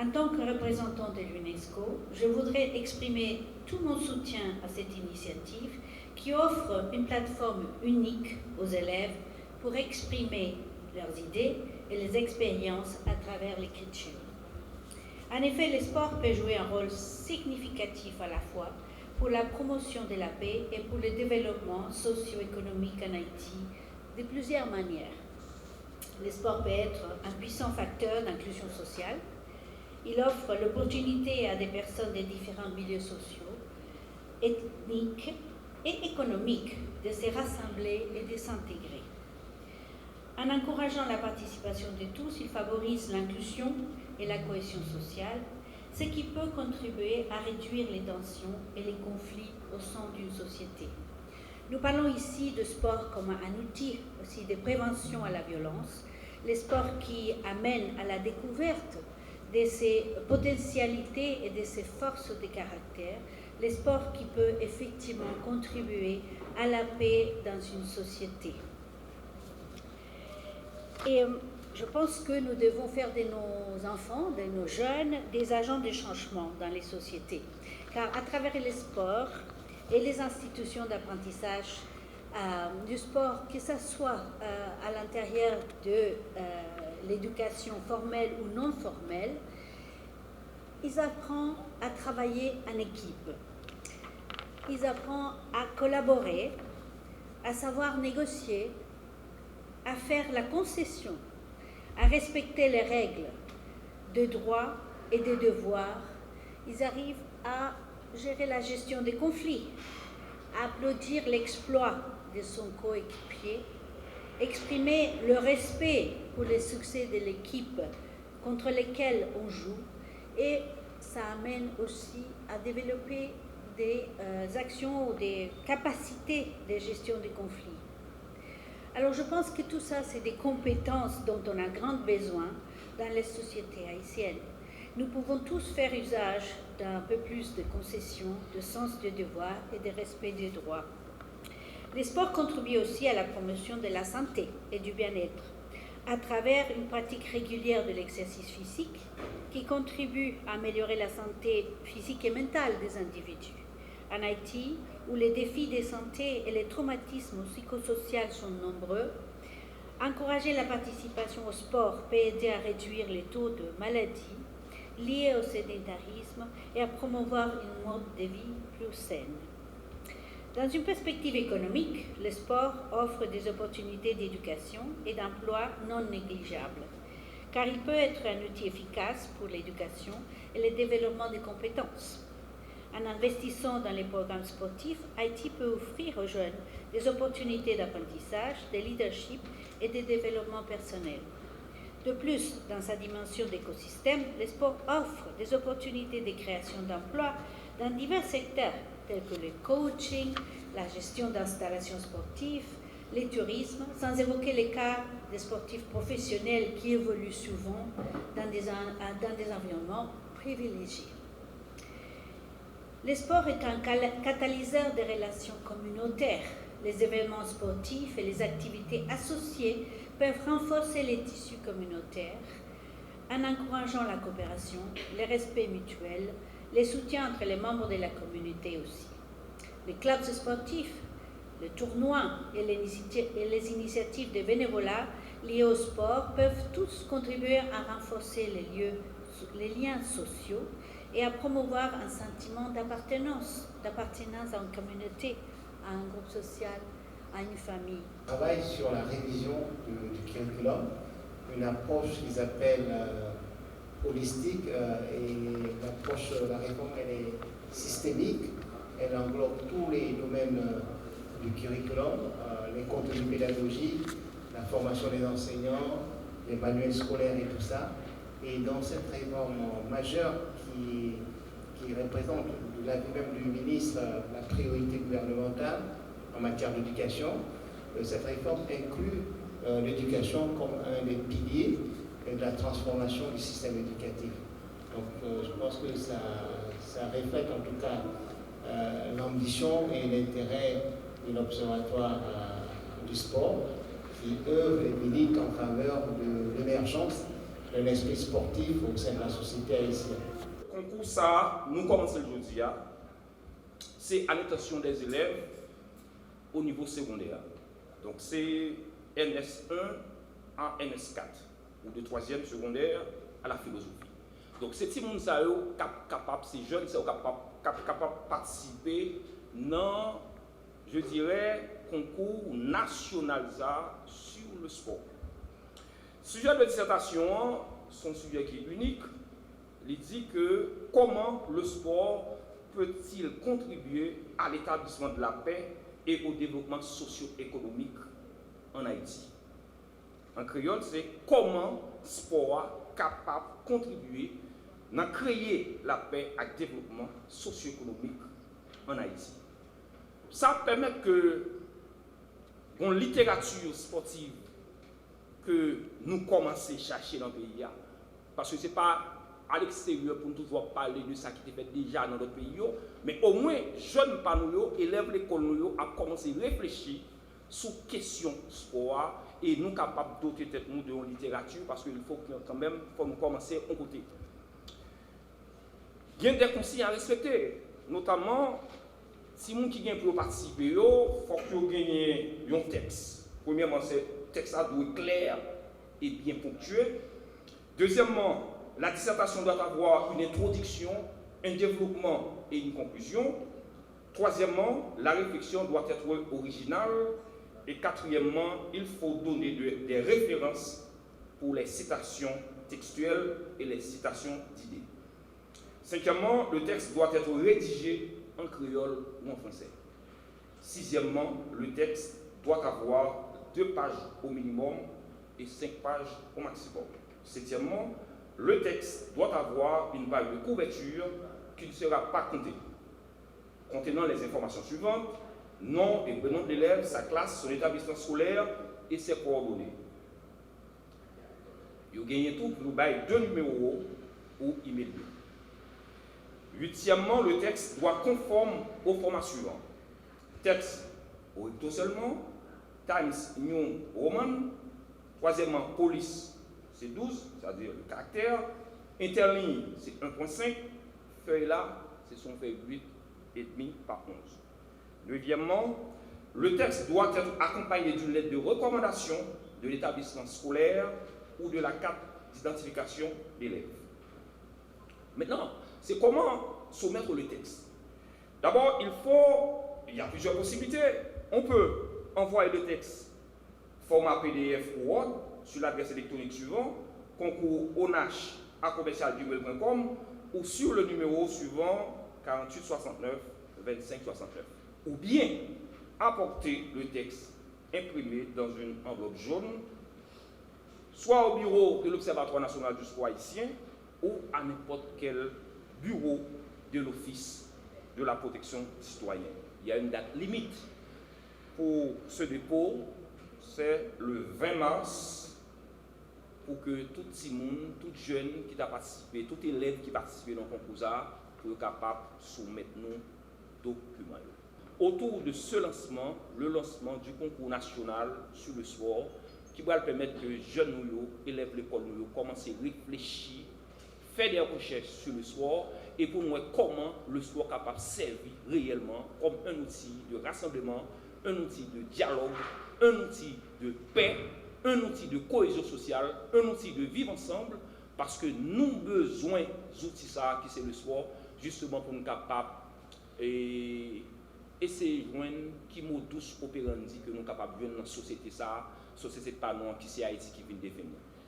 En tant que représentant de l'UNESCO, je voudrais exprimer tout mon soutien à cette initiative qui offre une plateforme unique aux élèves pour exprimer leurs idées et les expériences à travers l'écriture. En effet, le sport peut jouer un rôle significatif à la fois pour la promotion de la paix et pour le développement socio-économique en Haïti de plusieurs manières. Le sport peut être un puissant facteur d'inclusion sociale. Il offre l'opportunité à des personnes de différents milieux sociaux, ethniques et économiques de se rassembler et de s'intégrer. En encourageant la participation de tous, il favorise l'inclusion et la cohésion sociale, ce qui peut contribuer à réduire les tensions et les conflits au sein d'une société. Nous parlons ici de sport comme un outil aussi de prévention à la violence, les sports qui amènent à la découverte de ses potentialités et de ses forces de caractère, les sports qui peuvent effectivement contribuer à la paix dans une société. Et je pense que nous devons faire de nos enfants, de nos jeunes, des agents de changement dans les sociétés. Car à travers les sports et les institutions d'apprentissage du sport, que ce soit à l'intérieur de l'éducation formelle ou non formelle, ils apprennent à travailler en équipe. Ils apprennent à collaborer, à savoir négocier, à faire la concession, à respecter les règles de droits et de devoirs. Ils arrivent à gérer la gestion des conflits, à applaudir l'exploit de son coéquipier, exprimer le respect pour les succès de l'équipe contre lesquels on joue, et ça amène aussi à développer des actions ou des capacités de gestion des conflits. Alors je pense que tout ça, c'est des compétences dont on a grand besoin dans les sociétés haïtiennes. Nous pouvons tous faire usage d'un peu plus de concessions, de sens du devoir et de respect des droits. Les sports contribuent aussi à la promotion de la santé et du bien-être à travers une pratique régulière de l'exercice physique qui contribue à améliorer la santé physique et mentale des individus. En Haïti, où les défis de santé et les traumatismes psychosociaux sont nombreux, encourager la participation au sport peut aider à réduire les taux de maladies liés au sédentarisme et à promouvoir une mode de vie plus saine. Dans une perspective économique, le sport offre des opportunités d'éducation et d'emploi non négligeables, car il peut être un outil efficace pour l'éducation et le développement des compétences. En investissant dans les programmes sportifs, Haïti peut offrir aux jeunes des opportunités d'apprentissage, de leadership et de développement personnel. De plus, dans sa dimension d'écosystème, le sport offre des opportunités de création d'emplois dans divers secteurs, tels que le coaching, la gestion d'installations sportives, le tourisme, sans évoquer les cas des sportifs professionnels qui évoluent souvent dans des environnements privilégiés. Le sport est un catalyseur des relations communautaires. Les événements sportifs et les activités associées peuvent renforcer les tissus communautaires en encourageant la coopération, le respect mutuel, le soutien entre les membres de la communauté aussi. Les clubs sportifs, les tournois et les initiatives de bénévolat liées au sport peuvent tous contribuer à renforcer les liens sociaux et à promouvoir un sentiment d'appartenance à une communauté, à un groupe social, à une famille. On travaille sur la révision du curriculum, une approche qu'ils appellent holistique, et l'approche de la réforme elle est systémique, elle englobe tous les domaines du curriculum, les contenus pédagogiques, la formation des enseignants, les manuels scolaires et tout ça. Et dans cette réforme majeure qui représente, de l'avis même du ministre, la priorité gouvernementale en matière d'éducation, cette réforme inclut l'éducation comme un des piliers de la transformation du système éducatif. Donc je pense que ça reflète en tout cas l'ambition et l'intérêt de l'Observatoire du sport qui œuvre et milite en faveur de l'émergence un esprit sportif au sein de la société haïtienne. Le concours, ça, nous commençons aujourd'hui, c'est à l'intention des élèves au niveau secondaire. Donc c'est NS1 à NS4, ou de 3e secondaire à la philosophie. Donc c'est tout le monde capable, ces jeunes, sont capables de participer dans, je dirais, concours national sur le sport. Sujet de dissertation, son sujet qui est unique, il dit que comment le sport peut-il contribuer à l'établissement de la paix et au développement socio-économique en Haïti. En créole, c'est comment le sport est capable de contribuer à créer la paix et le développement socio-économique en Haïti. Ça permet que une littérature sportive que nous commençons à chercher dans le pays, parce que ce n'est pas à l'extérieur pour nous toujours parler de ça qui était fait déjà dans notre pays, mais au moins, jeunes par nous, élèves de l'école, nous a commencé à réfléchir sur la question sport et nous sommes capables de doter nous de littérature parce qu'il faut quand même nous commencer à côté. Il y a des consignes à respecter, notamment si vous qui pour participer, il faut que vous gagnez un texte. Premièrement, ce texte doit être clair et bien ponctué. Deuxièmement, la dissertation doit avoir une introduction, un développement et une conclusion. Troisièmement, la réflexion doit être originale. Et quatrièmement, il faut donner des références pour les citations textuelles et les citations d'idées. Cinquièmement, le texte doit être rédigé en créole ou en français. Sixièmement, le texte doit avoir 2 pages au minimum et 5 pages au maximum. Septièmement, le texte doit avoir une page de couverture qui ne sera pas comptée, contenant les informations suivantes: nom et prénom de l'élève, sa classe, son établissement scolaire et ses coordonnées. Vous gagnez tout pour nous bailler 2 numéros ou email. Huitièmement, le texte doit conforme au format suivant: texte au recto seulement, Times New Roman. Troisièmement, police, c'est 12, c'est-à-dire le caractère. Interligne, c'est 1.5. Feuille là, c'est son feuille 8,5 par 11. Neuvièmement, le texte doit être accompagné d'une lettre de recommandation de l'établissement scolaire ou de la carte d'identification d'élèves. Maintenant, c'est comment soumettre le texte. D'abord, il y a plusieurs possibilités. On peut envoyer le texte format PDF ou Word sur l'adresse électronique suivante, concours onach@commercialgmail.com ou sur le numéro suivant 48 69 25 69. Ou bien apporter le texte imprimé dans une enveloppe jaune, soit au bureau de l'Observatoire national du sport haïtien ou à n'importe quel bureau de l'Office de la protection citoyenne. Il y a une date limite pour ce dépôt, c'est le 20 mars, pour que tout le monde, tout jeune qui a participé, tout élève qui a participé dans le concours, soit capable de soumettre nos documents. Autour de ce lancement, le lancement du concours national sur le sport, qui va permettre que les jeunes élèves de l'école commencent à réfléchir, faire des recherches sur le sport et pour nous comment le sport est capable de servir réellement comme un outil de rassemblement, un outil de dialogue, un outil de paix, un outil de cohésion sociale, un outil de vivre ensemble, parce que nous avons besoin d'outils ça qui c'est le sport, justement pour nous capables et c'est joindre qui mot douce opérandi que nous sommes capables de dans la société ça, société pas non qui c'est Haïti qui vient définir.